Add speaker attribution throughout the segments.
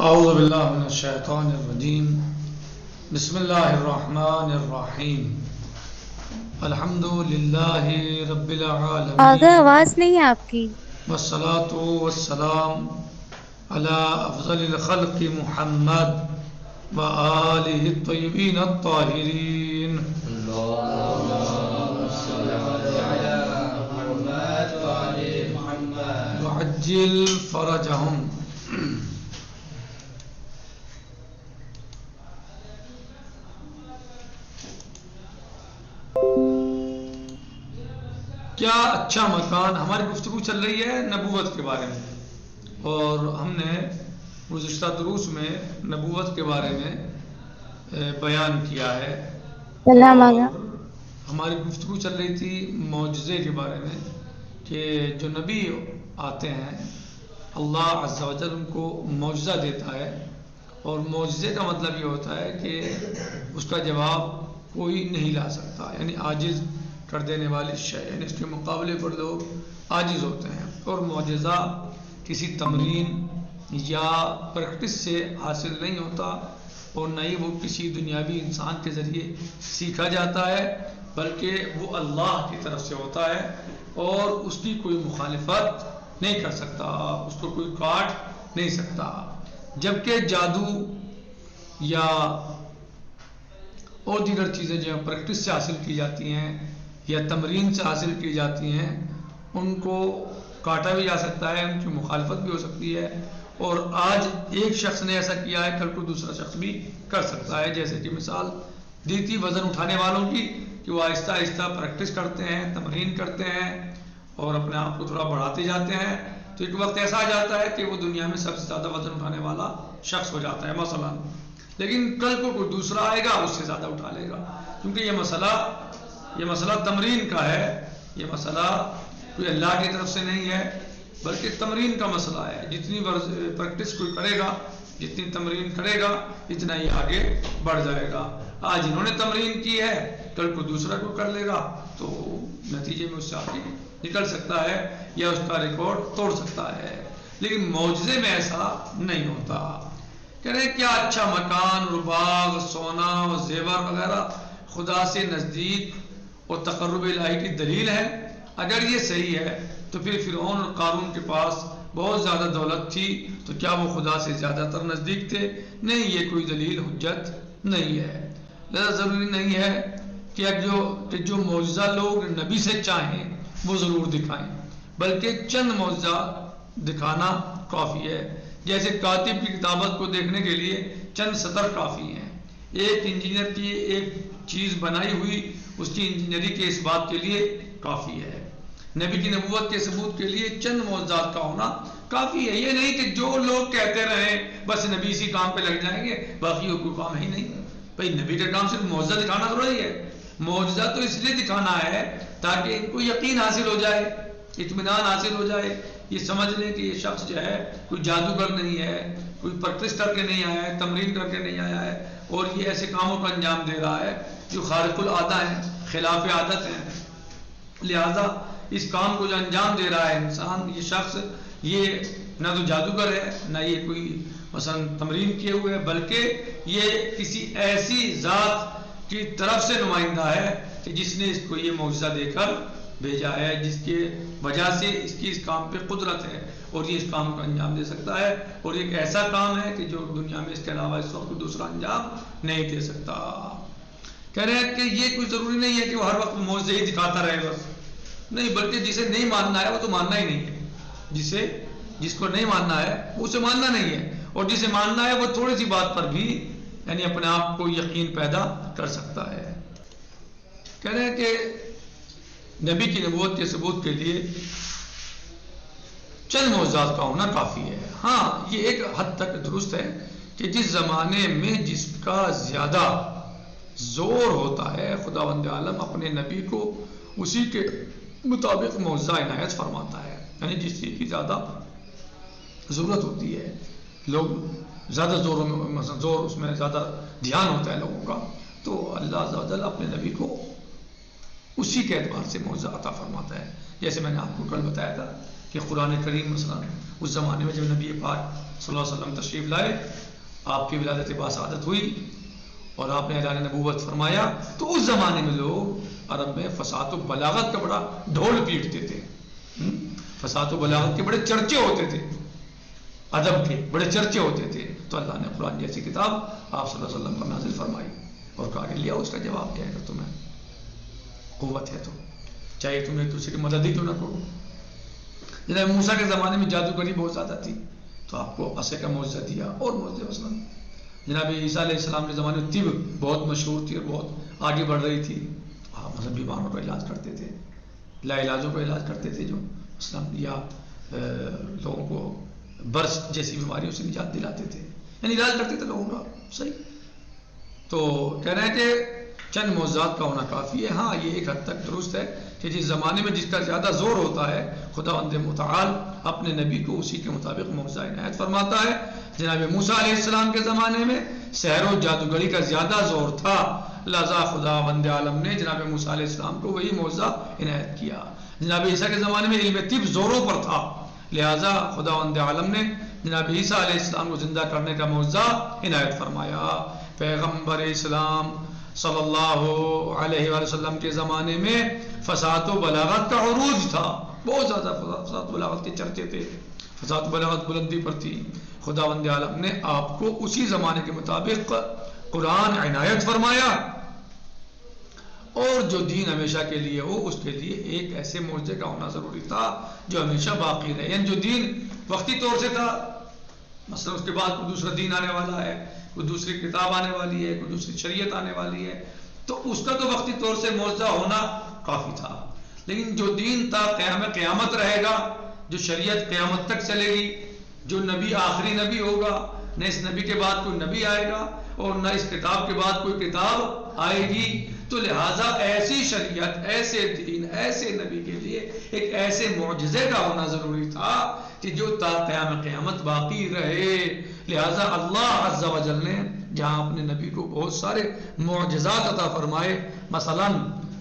Speaker 1: اعوذ باللہ من الشیطان الرجیم بسم اللہ الرحمن الرحیم الحمد للہ رب
Speaker 2: آگے
Speaker 1: العالمین
Speaker 2: آواز نہیں ہے آپ کی.
Speaker 1: والصلاة والسلام علی افضل الخلق محمد وآلہ الطیبین الطاہرین وعجل فرجہم. کیا اچھا مکان. ہماری گفتگو چل رہی ہے نبوت کے بارے میں، اور ہم نے گزشتہ دروس میں نبوت کے بارے میں بیان کیا ہے،
Speaker 2: سلام
Speaker 1: اور
Speaker 2: آگا.
Speaker 1: ہماری گفتگو چل رہی تھی معجزے کے بارے میں کہ جو نبی آتے ہیں اللہ عز و جل ان کو معجزہ دیتا ہے، اور معجزے کا مطلب یہ ہوتا ہے کہ اس کا جواب کوئی نہیں لا سکتا، یعنی عاجز کر دینے والی شے، یعنی اس کے مقابلے پر لوگ عاجز ہوتے ہیں. اور معجزہ کسی تمرین یا پریکٹس سے حاصل نہیں ہوتا، اور نہ ہی وہ کسی دنیاوی انسان کے ذریعے سیکھا جاتا ہے، بلکہ وہ اللہ کی طرف سے ہوتا ہے، اور اس کی کوئی مخالفت نہیں کر سکتا، اس کو کوئی کاٹ نہیں سکتا. جبکہ جادو یا اور دیگر چیزیں جو پریکٹس سے حاصل کی جاتی ہیں یا تمرین سے حاصل کی جاتی ہیں، ان کو کاٹا بھی جا سکتا ہے، ان کی مخالفت بھی ہو سکتی ہے، اور آج ایک شخص نے ایسا کیا ہے کل کو دوسرا شخص بھی کر سکتا ہے. جیسے کہ مثال دی تھی وزن اٹھانے والوں کی کہ وہ آہستہ آہستہ پریکٹس کرتے ہیں، تمرین کرتے ہیں، اور اپنے آپ کو تھوڑا بڑھاتے جاتے ہیں، تو ایک وقت ایسا آ جاتا ہے کہ وہ دنیا میں سب سے زیادہ وزن اٹھانے والا شخص ہو جاتا ہے مثلا. لیکن کل کو کوئی دوسرا آئے گا اس سے زیادہ اٹھا لے گا، کیونکہ یہ مسئلہ تمرین کا ہے. یہ مسئلہ کوئی اللہ کی طرف سے نہیں ہے، بلکہ تمرین کا مسئلہ ہے. جتنی پریکٹس کوئی کرے گا، جتنی تمرین کرے گا، اتنا ہی آگے بڑھ جائے گا. آج انہوں نے تمرین کی ہے، کل کو دوسرا کو کر لے گا، تو نتیجے میں اس سے آگے نکل سکتا ہے یا اس کا ریکارڈ توڑ سکتا ہے. لیکن معجزے میں ایسا نہیں ہوتا. کہہ رہے کیا اچھا مکان اور باغ، سونا اور زیور وغیرہ خدا سے نزدیک اور تقرب الہی کی دلیل ہے. اگر یہ صحیح ہے تو پھر فرعون اور قارون کے پاس بہت زیادہ دولت تھی، تو کیا وہ خدا سے زیادہ تر نزدیک تھے؟ نہیں، یہ کوئی دلیل حجت نہیں ہے. لہذا ضروری نہیں ہے کہ جو معجزہ لوگ نبی سے چاہیں وہ ضرور دکھائیں، بلکہ چند معجزہ دکھانا کافی ہے. جیسے کاتب کی کتابت کو دیکھنے کے لیے چند سطر کافی ہیں. ایک انجینئر کی ایک چیز بنائی ہوئی اس کی انجینئری کے اس بات کے لیے کافی ہے. نبی کی نبوت کے ثبوت کے لیے چند معجزات کا ہونا کافی ہے. یہ نہیں کہ جو لوگ کہتے رہیں بس نبی اسی کام پہ لگ جائیں گے، باقی کوئی کام ہی نہیں. بھائی نبی کا کام صرف معجزہ دکھانا تھوڑا ہی ہے. معجزہ تو اس لیے دکھانا ہے تاکہ ان کو یقین حاصل ہو جائے، اطمینان حاصل ہو جائے، یہ سمجھ لیں کہ یہ شخص جو ہے کوئی جادوگر نہیں ہے، کوئی پریکٹس کر کے نہیں آیا ہے، تمرین کر کے نہیں آیا ہے، اور یہ ایسے کاموں کا انجام دے رہا ہے جو خارق العادہ ہیں، خلاف عادت ہیں. لہذا اس کام کو جو انجام دے رہا ہے انسان، یہ شخص، یہ نہ تو جادوگر ہے، نہ یہ کوئی مثلا تمرین کیے ہوئے ہے، بلکہ یہ کسی ایسی ذات کی طرف سے نمائندہ ہے کہ جس نے اس کو یہ معجزہ دے کر بھیجا ہے، جس کے وجہ سے اس کی اس کام پہ قدرت ہے، اور یہ اس کام کو انجام دے سکتا ہے. اور ایک ایسا کام ہے کہ جو دنیا میں اس کے علاوہ اس وقت دوسرا انجام نہیں دے سکتا. کہہ رہے ہیں کہ یہ کوئی ضروری نہیں ہے کہ وہ ہر وقت معجزے ہی دکھاتا رہے بس. نہیں، بلکہ جسے نہیں ماننا ہے وہ تو ماننا ہی نہیں ہے. جس کو نہیں ماننا ہے وہ اسے ماننا نہیں ہے، اور جسے ماننا ہے وہ تھوڑی سی بات پر بھی یعنی اپنے آپ کو یقین پیدا کر سکتا ہے. کہہ رہے ہیں کہ نبی کی نبوت کے ثبوت کے لیے چند معجزات کا ہونا کافی ہے. ہاں، یہ ایک حد تک درست ہے کہ جس زمانے میں جس کا زیادہ زور ہوتا ہے، خداوند عالم اپنے نبی کو اسی کے مطابق معجزہ عنایت فرماتا ہے. یعنی جس چیز کی زیادہ ضرورت ہوتی ہے، لوگ زیادہ زور اس میں زیادہ دھیان ہوتا ہے لوگوں کا، تو اللہ عز و جل اپنے نبی کو اسی کے اعتبار سے معجزہ عطا فرماتا ہے. جیسے میں نے آپ کو کل بتایا تھا کہ قرآن کریم مثلا اس زمانے میں جب نبی پاک صلی اللہ علیہ وسلم تشریف لائے، آپ کی ولادت باسعادت ہوئی اور آپ نے اعلان نبوت فرمایا، تو اس زمانے میں لوگ عرب میں فصاحت و بلاغت کا بڑا ڈھول پیٹتے تھے، فصاحت و بلاغت کے بڑے چرچے ہوتے تھے، ادب کے بڑے چرچے ہوتے تھے، تو اللہ نے قرآن جیسی کتاب آپ صلی اللہ علیہ وسلم پر نازل فرمائی اور کہا کہ لیا اس کا جواب دیا، اگر تمہیں قوت ہے تو چاہے تم ایک دوسرے کی مدد ہی کیوں نہ کرو۔ جناب موسیٰ کے زمانے میں جادوگری بہت زیادہ تھی، تو آپ کو عصا کا معجزہ دیا اور معجزے مثلاً جناب عیسیٰ علیہ السلام کے زمانے میں طب بہت مشہور تھی اور بہت آگے بڑھ رہی تھی، آپ مثلا بیماروں کا علاج کرتے تھے، لا علاجوں کا علاج کرتے تھے، جو مثلاً یا لوگوں کو برس جیسی بیماریوں سے نجات دلاتے تھے، یعنی علاج کرتے تھے لوگوں کا، صحیح۔ تو کہہ رہے ہیں کہ چند معجزات کا ہونا کافی ہے۔ ہاں یہ ایک حد تک درست ہے کہ جس زمانے میں جس کا زیادہ زور ہوتا ہے، خداوند متعال اپنے نبی کو اسی کے مطابق معجزہ عنایت فرماتا ہے۔ جناب موسیٰ علیہ السلام کے زمانے میں سحر و جادوگری کا زیادہ زور تھا، لہذا خداوند عالم نے جناب موسیٰ علیہ السلام کو وہی معجزہ عنایت کیا۔ جناب عیسیٰ کے زمانے میں علم طب زوروں پر تھا، لہذا خداوند عالم نے جناب عیسیٰ علیہ السلام کو زندہ کرنے کا معجزہ عنایت فرمایا۔ پیغمبر اسلام صلی اللہ علیہ وآلہ وسلم کے زمانے میں فصاحت و بلاغت کا عروج تھا، بہت زیادہ فصاحت و بلاغت کے چرچے تھے، فصاحت و بلاغت بلندی پر تھی۔ خداوند عالم نے آپ کو اسی زمانے کے مطابق قرآن عنایت فرمایا، اور جو دین ہمیشہ کے لیے ہو اس کے لیے ایک ایسے معجزے کا ہونا ضروری تھا جو ہمیشہ باقی رہے، یعنی جو دین وقتی طور سے تھا، مثلا اس کے بعد کوئی دوسرا دین آنے والا ہے، کوئی دوسری کتاب آنے والی ہے، کوئی دوسری شریعت آنے والی ہے، تو اس کا تو وقتی طور سے معجزہ ہونا کافی تھا، لیکن جو دین تا قیامت رہے گا، جو شریعت قیامت تک چلے گی، جو نبی آخری نبی ہوگا، نہ اس نبی کے بعد کوئی نبی آئے گا اور نہ اس کتاب کے بعد کوئی کتاب آئے گی، تو لہٰذا ایسی شریعت، ایسے دین، ایسے نبی کے لیے ایک ایسے معجزے کا ہونا ضروری تھا کہ جو تا قیامت باقی رہے۔ لہٰذا اللہ عز و جل نے جہاں اپنے نبی کو بہت سارے معجزات عطا فرمائے، مثلا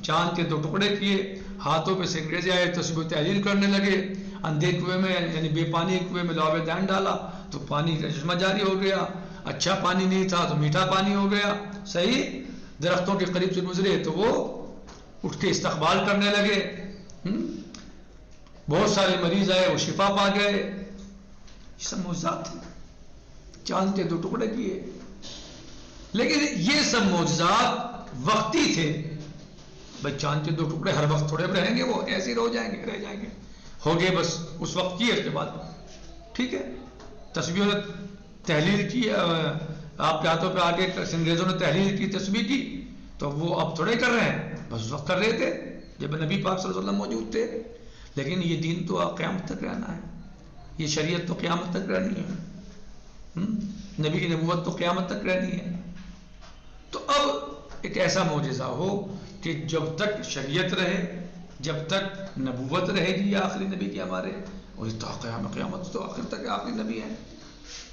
Speaker 1: چاند کے 2 ٹکڑے کیے، ہاتھوں پہ سنگریزے آئے، تسبیح و تحلیل کرنے لگے، اندھے کنویں میں یعنی بے پانی کنویں میں لعاب دین ڈالا تو پانی کا چشمہ جاری ہو گیا، اچھا پانی نہیں تھا تو میٹھا پانی ہو گیا، صحیح۔ درختوں کے قریب سے گزرے تو وہ اٹھ کے استقبال کرنے لگے، بہت سارے مریض آئے وہ شفا پا گئے، یہ سب معجزات تھے، چاند کے 2 ٹکڑے کیے، لیکن یہ سب معجزات وقتی تھے۔ بھائی چاند کے 2 ٹکڑے ہر وقت تھوڑے رہیں گے، وہ ایسے ہی رہ جائیں گے، ہو گئے بس اس وقت کیے، اس کے بعد ٹھیک ہے۔ تسبیحوں نے تحلیل کی، آپ کے ہاتھوں پہ آگے انگریزوں نے تحلیل کی، تسبیح کی، تو وہ اب تھوڑے کر رہے ہیں، بس اس وقت کر رہے تھے جب نبی پاک صلی اللہ علیہ وسلم موجود تھے، لیکن یہ دین تو قیامت تک رہنا ہے، یہ شریعت تو قیامت تک رہنی ہے، نبی کی نبوت تو قیامت تک رہنی ہے۔ تو اب ایک ایسا معجزہ ہو کہ جب تک شریعت رہے، جب تک نبوت رہے گی آخری نبی کی ہمارے، اور قیامت تو آخر تک آخری نبی ہیں،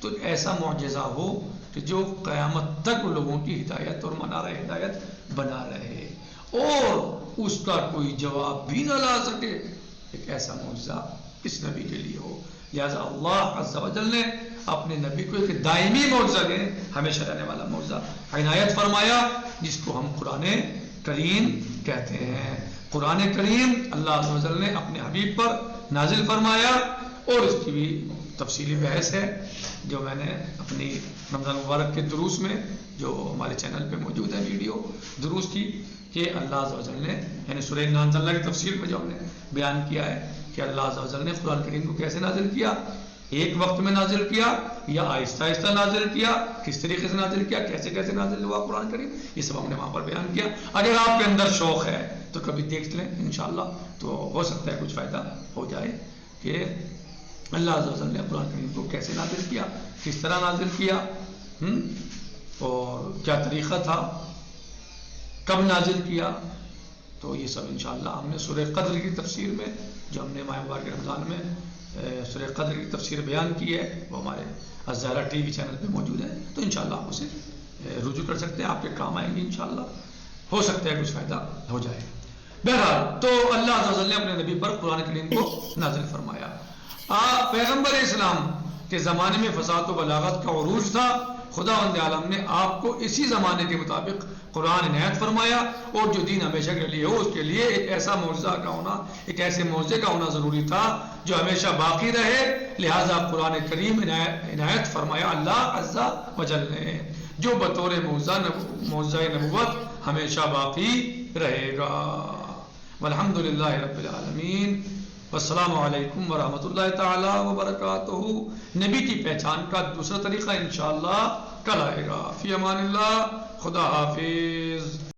Speaker 1: تو ایسا معجزہ ہو کہ جو قیامت تک لوگوں کی ہدایت اور منار ہدایت بنا رہے اور اس کا کوئی جواب بھی نہ لا سکے، ایک ایسا معجزہ اس نبی کے لیے ہو۔ لہذا اللہ عز و جل نے اپنے نبی کو ایک دائمی معجزہ دے، ہمیشہ رہنے والا معجزہ عنایت فرمایا، جس کو ہم قرآن کریم کہتے ہیں۔ قرآن کریم اللہ عز و جل نے اپنے حبیب پر نازل فرمایا، اور اس کی بھی تفصیلی بحث ہے جو میں نے اپنی رمضان مبارک کے دروس میں جو ہمارے چینل پہ موجود ہے ویڈیو دروس کی، کہ اللہ عز و جل نے یعنی سورہ نازلہ کی تفسیر میں جو ہم نے بیان کیا ہے کہ اللہ عز و جل نے قرآن کریم کو کیسے نازل کیا، ایک وقت میں نازل کیا یا آہستہ آہستہ نازل کیا، کس طریقے سے نازل کیا، کیسے کیسے نازل ہوا قرآن کریم، یہ سب ہم نے وہاں پر بیان کیا۔ اگر آپ کے اندر شوق ہے تو کبھی دیکھ لیں انشاءاللہ، تو ہو سکتا ہے کچھ فائدہ ہو جائے کہ اللہ عز و جل نے قرآن کریم کو کیسے نازل کیا، کس طرح نازل کیا، اور کیا طریقہ تھا، کب نازل کیا۔ تو یہ سب انشاءاللہ ہم نے سورہ قدر کی تفسیر میں جو ہم نے ماہ مبارک رمضان میں سورہ قدر کی تفسیر بیان کی ہے، وہ ہمارے الزہرا ٹی وی چینل پہ موجود ہے، تو انشاءاللہ آپ اسے رجوع کر سکتے ہیں، آپ کے کام آئیں گے انشاءاللہ، ہو سکتا ہے کچھ فائدہ ہو جائے۔ بہرحال تو اللہ عز و جل نے اپنے نبی پر قرآن کریم کو نازل فرمایا۔ پیغمبر اسلام کہ زمانے میں فساد و بلاغت کا عروج تھا، خداوند عالم نے آپ کو اسی زمانے کے مطابق قرآن عنایت فرمایا، اور جو دین ہمیشہ کے لیے ہو اس کے لیے ایک ایسا معجزہ کا ہونا، ایک ایسے معجزے کا ہونا ضروری تھا جو ہمیشہ باقی رہے، لہٰذا قرآن کریم عنایت فرمایا اللہ عز و جل نے، جو بطور معجزہ نبوت ہمیشہ باقی رہے گا۔ والحمدللہ رب العالمین، والسلام علیکم ورحمۃ اللہ تعالی وبرکاتہ۔ نبی کی پہچان کا دوسرا طریقہ انشاءاللہ کل آئے گا۔ فی امان اللہ، خدا حافظ۔